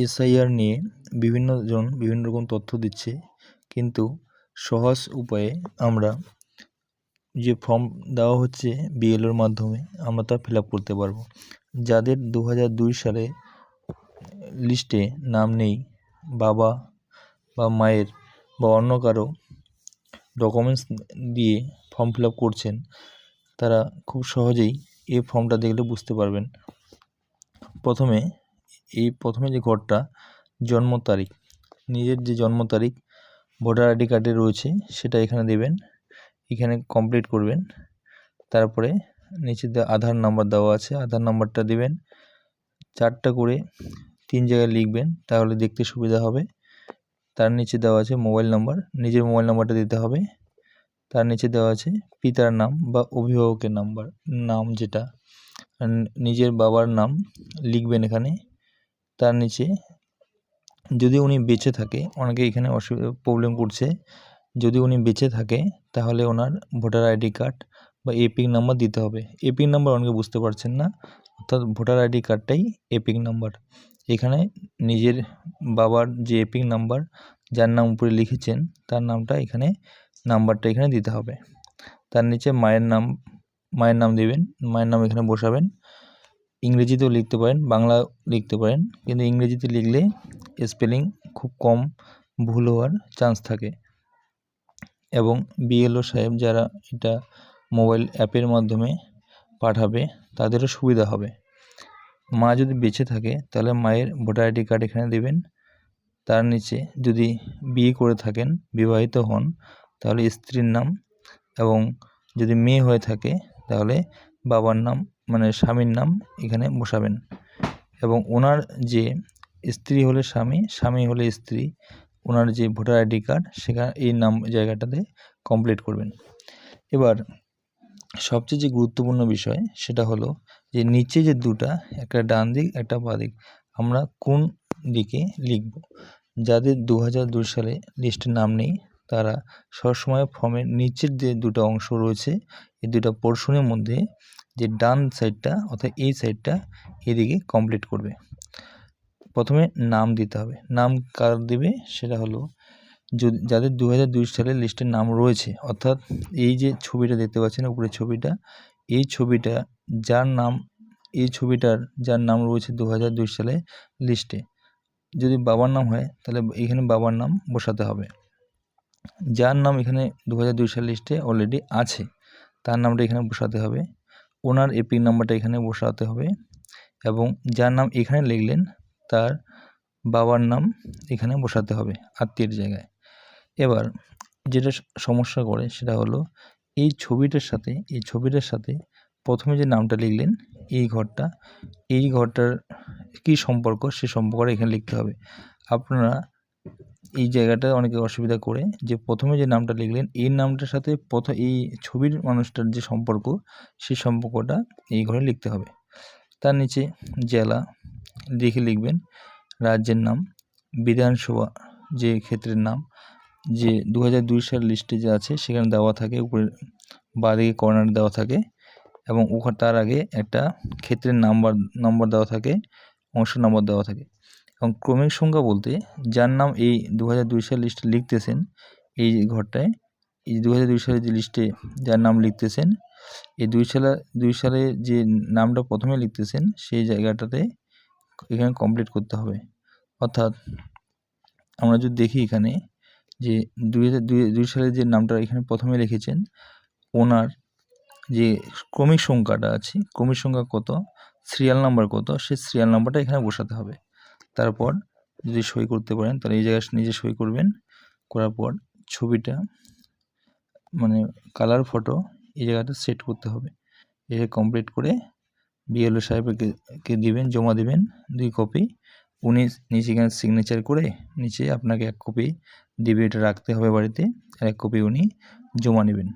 SIR নিয়ে বিভিন্ন জন বিভিন্ন রকম তথ্য দিচ্ছে, কিন্তু সহজ উপায়ে আমরা যে ফর্ম দেওয়া হচ্ছে বিএলওর মাধ্যমে আমরা তা ফিল আপ করতে পারবো। যাদের 2002 সালে লিস্টে নাম নেই, বাবা বা মায়ের বা অন্য কারো ডকুমেন্টস দিয়ে ফর্ম ফিল আপ করছেন, তারা খুব সহজেই এই ফর্মটা দেখলে বুঝতে পারবেন। প্রথমে যে ঘরটা জন্ম তারিখ, নিজের যে জন্ম তারিখ ভোটার আইডি কার্ডে রয়েছে সেটা এখানে দেবেন, এখানে কমপ্লিট করবেন। তারপরে নিচে আধার নাম্বার দেওয়া আছে, আধার নাম্বারটা দেবেন, 4টা করে 3 জায়গায় লিখবেন, তাহলে দেখতে সুবিধা হবে। তার নিচে দেওয়া আছে মোবাইল নাম্বার, নিজের মোবাইল নাম্বারটা দিতে হবে। তার নিচে দেওয়া আছে পিতার নাম বা অভিভাবকের নাম যেটা নিজের বাবার নাম লিখবেন এখানে। তার নিচে যদি উনি বেঁচে থাকে, অনেকে এখানে প্রবলেম করছে, যদি উনি বেঁচে থাকে তাহলে ওনার ভোটার আইডি কার্ড বা এপিক নাম্বার দিতে হবে। এপিক নাম্বার অনেকে বুঝতে পারছেন না, অর্থাৎ ভোটার আইডি কার্ডটাই এপিক নাম্বার। এখানে নিজের বাবার যে এপিক নাম্বার, যার নাম উপরে লিখেছেন তার নামটা এখানে, নাম্বারটা এখানে দিতে হবে। তার নিচে মায়ের নাম দেবেন, মায়ের নাম এখানে বসাবেন। ইংরেজিতেও লিখতে পারেন, বাংলা লিখতে পারেন, কিন্তু ইংরেজিতে লিখলে স্পেলিং খুব কম ভুল হওয়ার চান্স থাকে। এবং বিএলও সাহেব যারা এটা মোবাইল অ্যাপের মাধ্যমে পাঠাবে তাদেরও সুবিধা হবে। মা যদি বেঁচে থাকে তাহলে মায়ের ভোটার আইডি কার্ড এখানে দেবেন। তার নিচে যদি বিয়ে করে থাকেন, বিবাহিত হন, তাহলে স্ত্রীর নাম, এবং যদি মেয়ে হয়ে থাকে তাহলে বাবার নাম মানে স্বামীর নাম এখানে বসাবেন। এবং ওনার যে স্ত্রী হলে স্বামী, স্বামী হলে স্ত্রী, ওনার যে ভোটার আইডি কার্ড সেখানে এই নাম জায়গাটাতে কমপ্লিট করবেন। এবার সবচেয়ে যে গুরুত্বপূর্ণ বিষয় সেটা হলো যে নিচে যে দুটা, একটা ডান দিক একটা বাঁ দিক, আমরা কোন দিকে লিখব। যাদের 2002 সালে লিস্টে নাম নেই তারা সবসময় ফর্মের নিচের যে দুটো অংশ রয়েছে এই দুটো পোর্শনের মধ্যে যে ডান সাইডটা অর্থাৎ এই সাইডটা এদিকে কমপ্লিট করবে। প্রথমে নাম দিতে হবে। নাম কার দেবে সেটা হলো যাদের 2002 সালের লিস্টের নাম রয়েছে, অর্থাৎ এই যে ছবিটা দেখতে পাচ্ছেন উপরের ছবিটা, এই ছবিটার যার নাম রয়েছে 2002 সালে লিস্টে, যদি বাবার নাম হয় তাহলে এখানে বাবার নাম বসাতে হবে। যার নাম এখানে 2002 সাল লিস্টে অলরেডি আছে তার নামটা এখানে বসাতে হবে, ওনার এপিক নাম্বারটা এখানে বসাতে হবে, এবং যার নাম এখানে লিখলেন তার বাবার নাম এখানে বসাতে হবে আত্মীয়ের জায়গায়। এবার যেটা সমস্যা করে সেটা হলো এই ছবিটার সাথে প্রথমে যে নামটা লিখলেন এই ঘরটার কি সম্পর্ক সে সম্পর্কটা এখানে লিখতে হবে। আপনারা এই জায়গাটা অনেকে অসুবিধা করে যে প্রথমে যে নামটা লিখলেন এই নামটার সাথে এই ছবির মানুষটার যে সম্পর্ক সেই সম্পর্কটা এই ঘরে লিখতে হবে। তার নিচে জেলা দেখে লিখবেন, রাজ্যের নাম, বিধানসভা যে ক্ষেত্রের নাম, যে 2002 সাল লিস্টে যে আছে সেখানে দেওয়া থাকে, উপরে বাঁদিকে কর্নারে দেওয়া থাকে, এবং ওখানে তার আগে একটা ক্ষেত্রের নম্বর দেওয়া থাকে, অংশ নম্বর দেওয়া থাকে। এবং ক্রমিক সংখ্যা বলতে যার নাম এই 2002 সাল লিস্টে লিখতেছেন, এই ঘরটায় এই 2002 সালের যে লিস্টে যার নাম লিখতেছেন, এই 2 সালে যে নামটা প্রথমে লিখতেছেন সেই জায়গাটাতে এখানে কমপ্লিট করতে হবে। অর্থাৎ আমরা যদি দেখি এখানে যে 2002 সালে যে নামটা এখানে প্রথমে লিখেছেন, ওনার যে ক্রমিক সংখ্যাটা আছে, ক্রমিক সংখ্যা কত, সিরিয়াল নাম্বার কত, সেই সিরিয়াল নাম্বারটা এখানে বসাতে হবে। তারপর যদি সই করতে পারেন তাহলে এই জায়গায় নিজে সই করবেন, করার পর ছবিটা মানে কালার ফটো এই জায়গাটা সেট করতে হবে। এটা কমপ্লিট করে বিএলও সাহেবকে দিবেন, জমা দিবেন 2 কপি। উনি নিচে এখানে সিগনেচার করে নিচে আপনাকে 1 কপি দিবে, এটা রাখতে হবে বাড়িতে, আর 1 কপি উনি জমা নেবেন।